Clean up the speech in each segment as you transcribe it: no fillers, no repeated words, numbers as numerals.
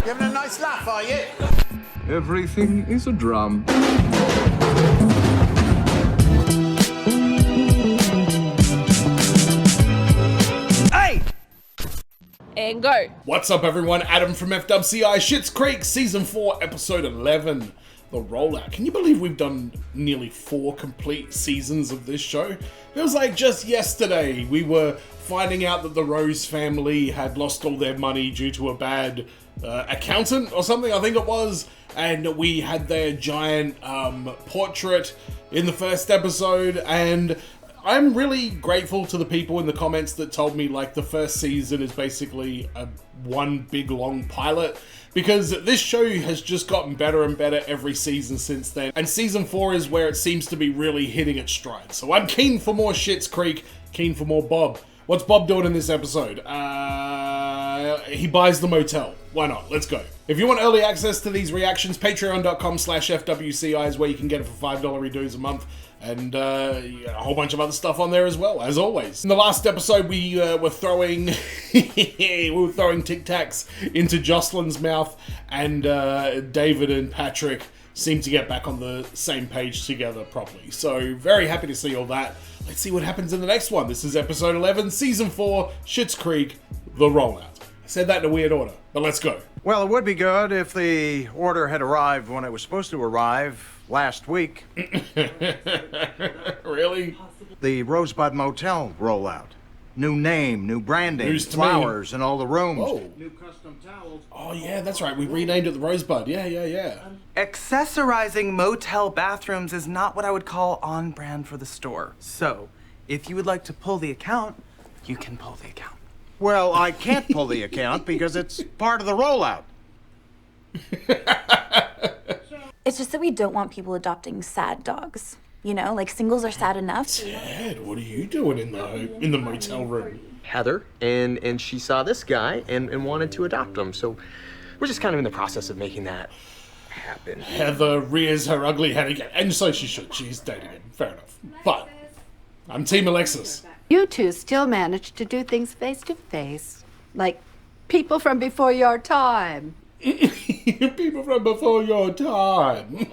You having a nice laugh, are you? Everything is a drum. Hey! And go. What's up, everyone? Adam from FWCI Schitt's Creek, Season 4, Episode 11, The Rollout. Can you believe we've done nearly 4 complete seasons of this show? Feels like just yesterday we were finding out that the Rose family had lost all their money due to a bad accountant or something, I think it was, and we had their giant portrait in the first episode, and I'm really grateful to the people in the comments that told me like the first season is basically a one big long pilot, because this show has just gotten better and better every season since then, and season 4 is where it seems to be really hitting its stride. So I'm keen for more Schitt's Creek, keen for more Bob. What's Bob doing in this episode? He buys the motel. Why not? Let's go. If you want early access to these reactions, patreon.com/FWCI is where you can get it for $5 redos a month. And a whole bunch of other stuff on there as well, as always. In the last episode, we were throwing Tic Tacs into JOCELYN's mouth, and David and Patrick seemed to get back on the same page together properly. So very happy to see all that. Let's see what happens in the next one. This is episode 11, season 4, Schitt's Creek, The Rollout. I said that in a weird order, but let's go. Well, it would be good if the order had arrived when it was supposed to arrive last week. Really? The Rosebud Motel rollout. New name, new branding, News to flowers in all the rooms. Oh. New custom towels. Oh yeah, that's right. We renamed it the Rosebud. Yeah. Accessorizing motel bathrooms is not what I would call on brand for the store. So, if you would like to pull the account, you can pull the account. Well, I can't pull the account because it's part of the rollout. It's just that we don't want people adopting sad dogs. You know, like singles are sad enough. Ted, what are you doing in the motel room? Heather, and she saw this guy and wanted to adopt him. So we're just kind of in the process of making that happen. Heather rears her ugly head again, and so she should. She's dating him. Fair enough. But I'm Team Alexis. You two still manage to do things face to face, like people from before your time. People from before your time.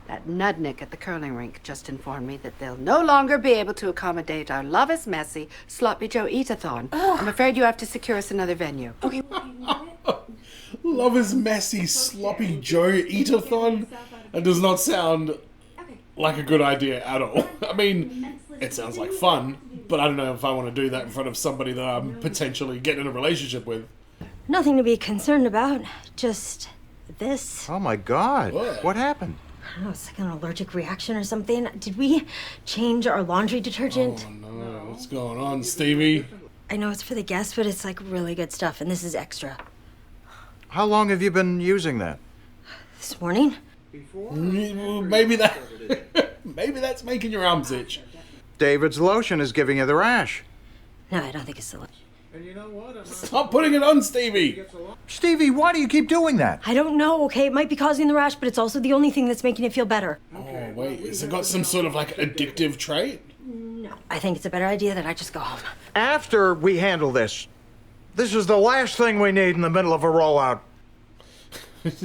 That nudnik at the curling rink just informed me that they'll no longer be able to accommodate our Love is Messy, Sloppy Joe Eat-a-thon. I'm afraid you have to secure us another venue. Okay. Love is Messy, Sloppy Joe Eat-a-thon? That does not sound like a good idea at all. I mean, it sounds like fun, but I don't know if I want to do that in front of somebody that I'm potentially getting in a relationship with. Nothing to be concerned about, just this. Oh my God, what happened? I don't know, it's like an allergic reaction or something. Did we change our laundry detergent? Oh no, what's going on, Stevie? I know it's for the guests, but it's like really good stuff, and this is extra. How long have you been using that? This morning? Maybe that's making your arms itch. David's lotion is giving you the rash. No, I don't think it's the lotion. And you know what? Stop putting it on, Stevie! Stevie, why do you keep doing that? I don't know, okay? It might be causing the rash, but it's also the only thing that's making it feel better. Oh, wait, has it got some sort of like addictive trait? No. I think it's a better idea that I just go home. After we handle this is the last thing we need in the middle of a rollout.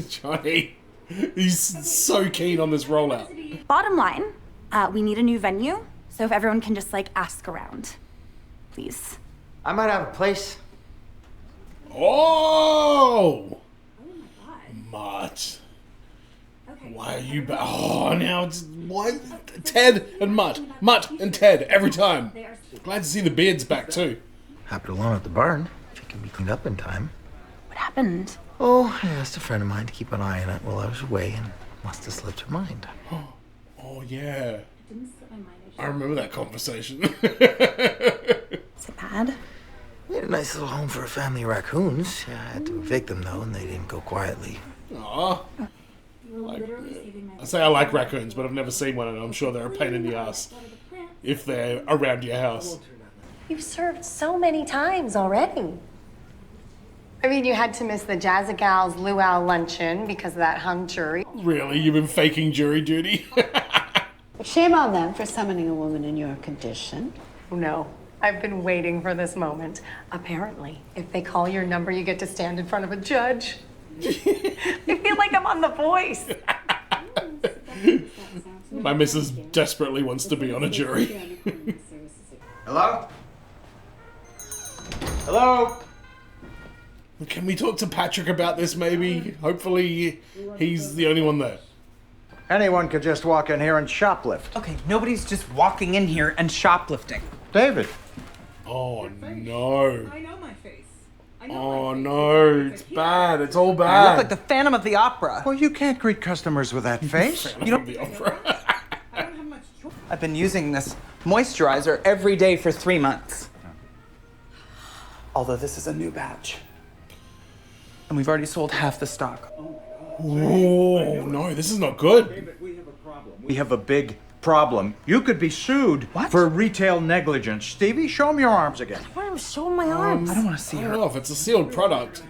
Johnny, he's so keen on this rollout. Bottom line, we need a new venue. So if everyone can just like ask around, please. I might have a place. Oh! Oh my God. Mutt. Okay. Why are you now it's what? Ted and Mutt. Mutt and Ted every time. Glad to see the beards back too. Happened alone at the barn. If it can be cleaned up in time. What happened? Oh, I asked a friend of mine to keep an eye on it while I was away and must have slipped her mind. Oh yeah. I remember that conversation. Is it bad? We had a nice little home for a family of raccoons. Yeah, I had to evict them though, and they didn't go quietly. Aw. I say I like raccoons, but I've never seen one, and I'm sure they're a pain in the ass if they're around your house. You've served so many times already. I mean, you had to miss the Jazzagal's luau luncheon because of that hung jury. Really? You've been faking jury duty? Shame on them for summoning a woman in your condition. No, I've been waiting for this moment. Apparently, if they call your number, you get to stand in front of a judge. I feel like I'm on The Voice. My missus desperately wants to be on a jury. Hello? Hello? Can we talk to Patrick about this, maybe? Hopefully he's the only one there. Anyone could just walk in here and shoplift. Okay, nobody's just walking in here and shoplifting. David. Oh, no. I know my face. Oh, no. It's bad. It's all You bad. look like the Phantom of the Opera. Well, you can't greet customers with that face. You don't... the opera. I've been using this moisturizer every day for 3 months. Although this is a new batch. And we've already sold half the stock. Oh, no. This is not good. We have a big problem. You could be sued for retail negligence. Stevie, show him your arms again. Why am I showing my arms? I don't want to see I her. don't know if it's a sealed product.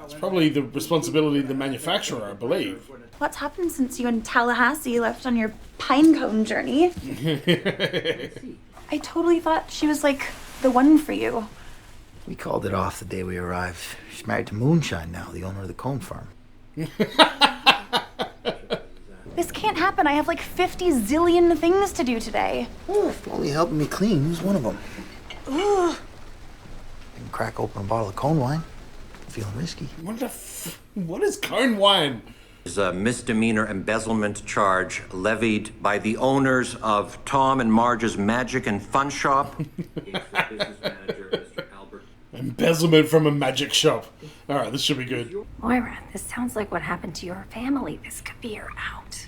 It's probably the responsibility of the manufacturer, I believe. What's happened since you and Tallahassee left on your pinecone journey? I totally thought she was like the one for you. We called it off the day we arrived. She's married to Moonshine now, the owner of the cone farm. This can't happen. I have like 50 zillion things to do today. Oh, if only helping me clean was one of them. Ugh. Didn't crack open a bottle of cone wine. Feeling risky. What is cone wine? Is a misdemeanor embezzlement charge levied by the owners of Tom and Marge's Magic and Fun Shop. Embezzlement from a magic shop. All right, this should be good. Moira, this sounds like what happened to your family. This could be your out.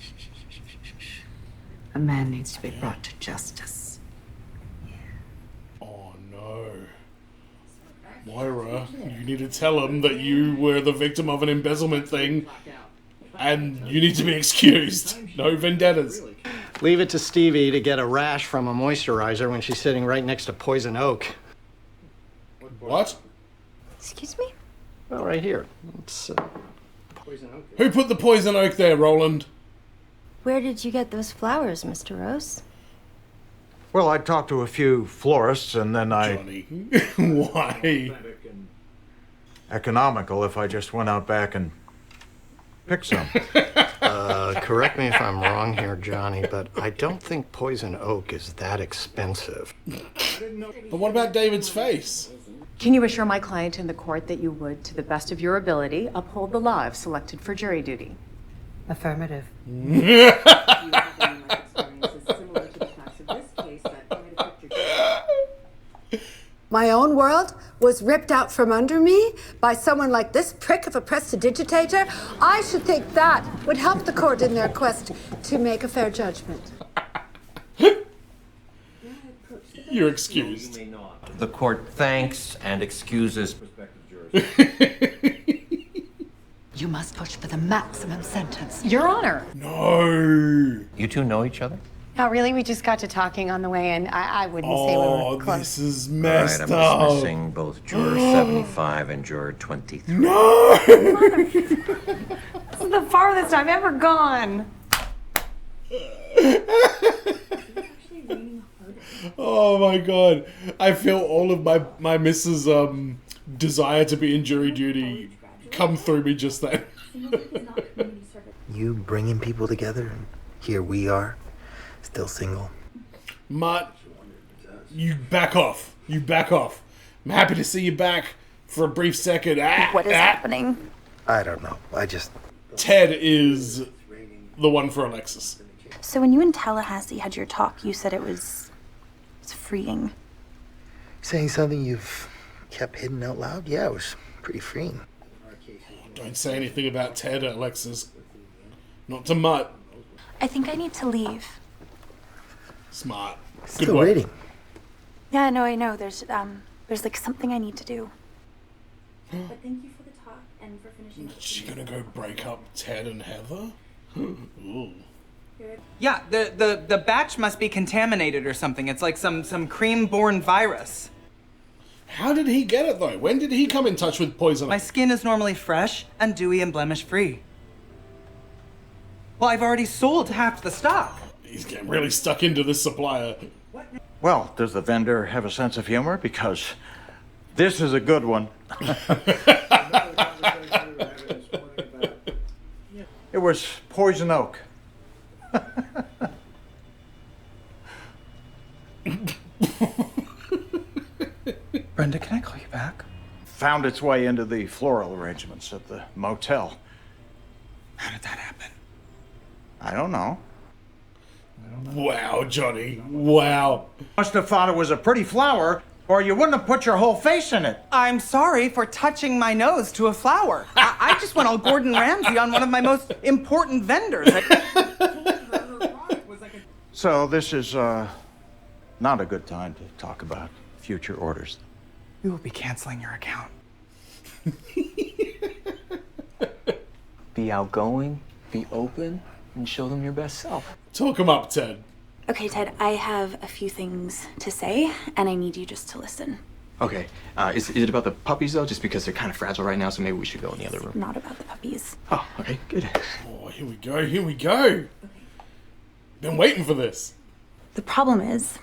A man needs to be brought to justice. Oh no. Moira, you need to tell him that you were the victim of an embezzlement thing and you need to be excused. No vendettas. Leave it to Stevie to get a rash from a moisturizer when she's sitting right next to poison oak. What? Excuse me? Well, right here. It's poison oak. Who put the poison oak there, Roland? Where did you get those flowers, Mr. Rose? Well, I talked to a few florists and then Johnny. Why? Economical if I just went out back and picked some. Correct me if I'm wrong here, Johnny, but I don't think poison oak is that expensive. But what about David's face? Can you assure my client in the court that you would, to the best of your ability, uphold the law if selected for jury duty? Affirmative. My own world was ripped out from under me by someone like this prick of a prestidigitator. I should think that would help the court in their quest to make a fair judgment. You're excused. The court thanks and excuses prospective jurors. You must push for the maximum sentence. Your Honor. No. You two know each other? Not really. We just got to talking on the way, and I wouldn't say we were close. This is messed I'm up. dismissing both juror 75 and juror 23. No! This is the farthest I've ever gone. Oh my god. I feel all of my missus' desire to be in jury duty come through me just then. You bringing people together, and here we are, still single. Mutt, you back off. You back off. I'm happy to see you back for a brief second. What is happening? I don't know. Ted is the one for Alexis. So when you and Tallahassee had your talk, you said it was freeing. Saying something you've kept hidden out loud? Yeah, it was pretty freeing. Don't say anything about Ted, Alexis. Not to Mutt. I think I need to leave. Smart. Good Still work. waiting. Yeah, no, I know. There's like something I need to do. But thank you for the talk and for finishing. Is she gonna go break up Ted and Heather? Ooh. Yeah, the batch must be contaminated or something. It's like some cream-borne virus. How did he get it though? When did he come in touch with poison? My skin is normally fresh and dewy and blemish-free. Well, I've already sold half the stock. He's getting really stuck into this supplier. Well, does the vendor have a sense of humor? Because this is a good one. It was poison oak. Brenda, can I call you back? Found its way into the floral arrangements at the motel. How did that happen? I don't know. Wow, Johnny. Wow. Must have thought it was a pretty flower, or you wouldn't have put your whole face in it. I'm sorry for touching my nose to a flower. I just went all Gordon Ramsay on one of my most important vendors. So this is not a good time to talk about future orders. We will be canceling your account. Be outgoing, be open, and show them your best self. Talk him up, Ted. Okay, Ted, I have a few things to say, and I need you just to listen. Okay, is it about the puppies though? Just because they're kind of fragile right now, so maybe we should go in the other room. Not about the puppies. Oh, okay, good. Oh, here we go, here we go. Been waiting for this. The problem is,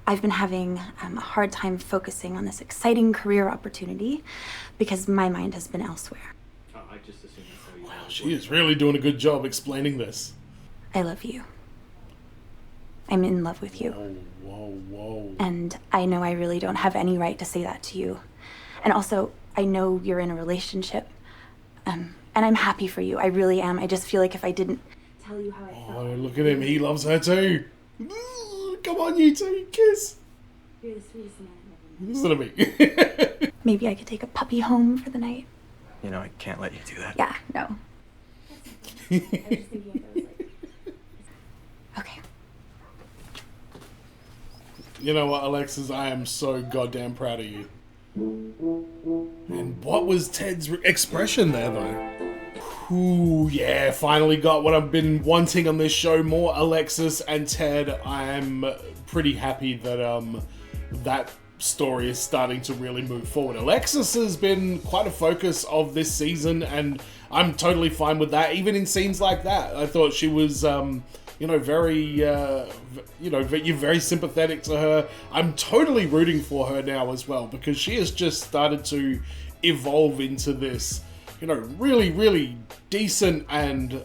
I've been having a hard time focusing on this exciting career opportunity because my mind has been elsewhere. Oh, I just assumed that's how you. Wow, she is really doing a good job explaining this. I love you. I'm in love with you. Whoa. And I know I really don't have any right to say that to you. And also, I know you're in a relationship. And I'm happy for you. I really am. I just feel like if I didn't tell you how I felt. Oh, look at him. He loves her too. Come on, you two. Kiss. You're the sweetest man I've Listen to me. Maybe I could take a puppy home for the night. You know, I can't let you do that. Yeah, no. I was just thinking if it was okay. You know what, Alexis? I am so goddamn proud of you. And what was Ted's expression there, though? Ooh, yeah, finally got what I've been wanting on this show. More Alexis and Ted. I'm pretty happy that that story is starting to really move forward. Alexis has been quite a focus of this season, and I'm totally fine with that. Even in scenes like that, I thought she was, very, you're very sympathetic to her. I'm totally rooting for her now as well, because she has just started to evolve into this, really, really decent and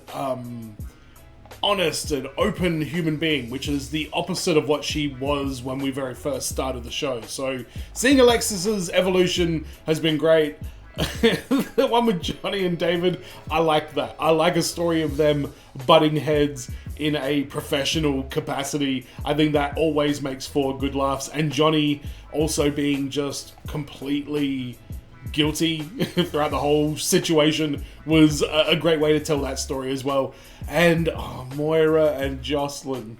honest and open human being, which is the opposite of what she was when we very first started the show. So seeing Alexis's evolution has been great. The one with Johnny and David, I like that. I like a story of them butting heads in a professional capacity. I think that always makes for good laughs. And Johnny also being just completely guilty throughout the whole situation was a great way to tell that story as well. And Moira and JOCELYN.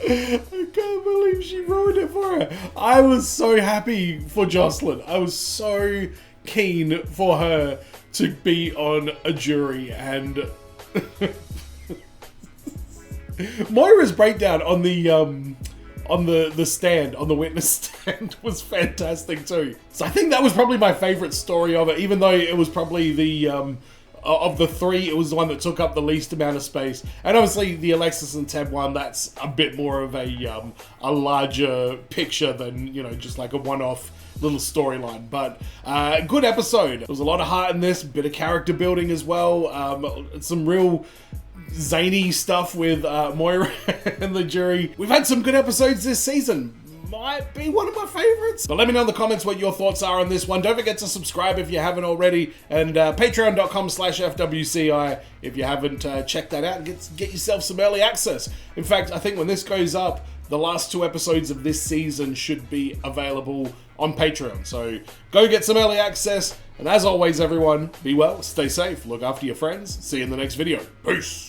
I can't believe she ruined it for her. I was so happy for JOCELYN. I was so keen for her to be on a jury, and Moira's breakdown on the stand, on the witness stand, was fantastic too. So I think that was probably my favorite story of it, even though it was probably the of the three, it was the one that took up the least amount of space. And obviously the Alexis and Ted one, that's a bit more of a larger picture than, just like a one-off little storyline. But good episode. There was a lot of heart in this, bit of character building as well, some real zany stuff with Moira and the jury. We've had some good episodes this season. Might be one of my favorites. But let me know in the comments what your thoughts are on this one. Don't forget to subscribe if you haven't already, and patreon.com/FWCI if you haven't checked that out, and get yourself some early access. In fact, I think when this goes up, the last 2 episodes of this season should be available on Patreon. So go get some early access. And as always, everyone, be well, stay safe, look after your friends. See you in the next video. Peace.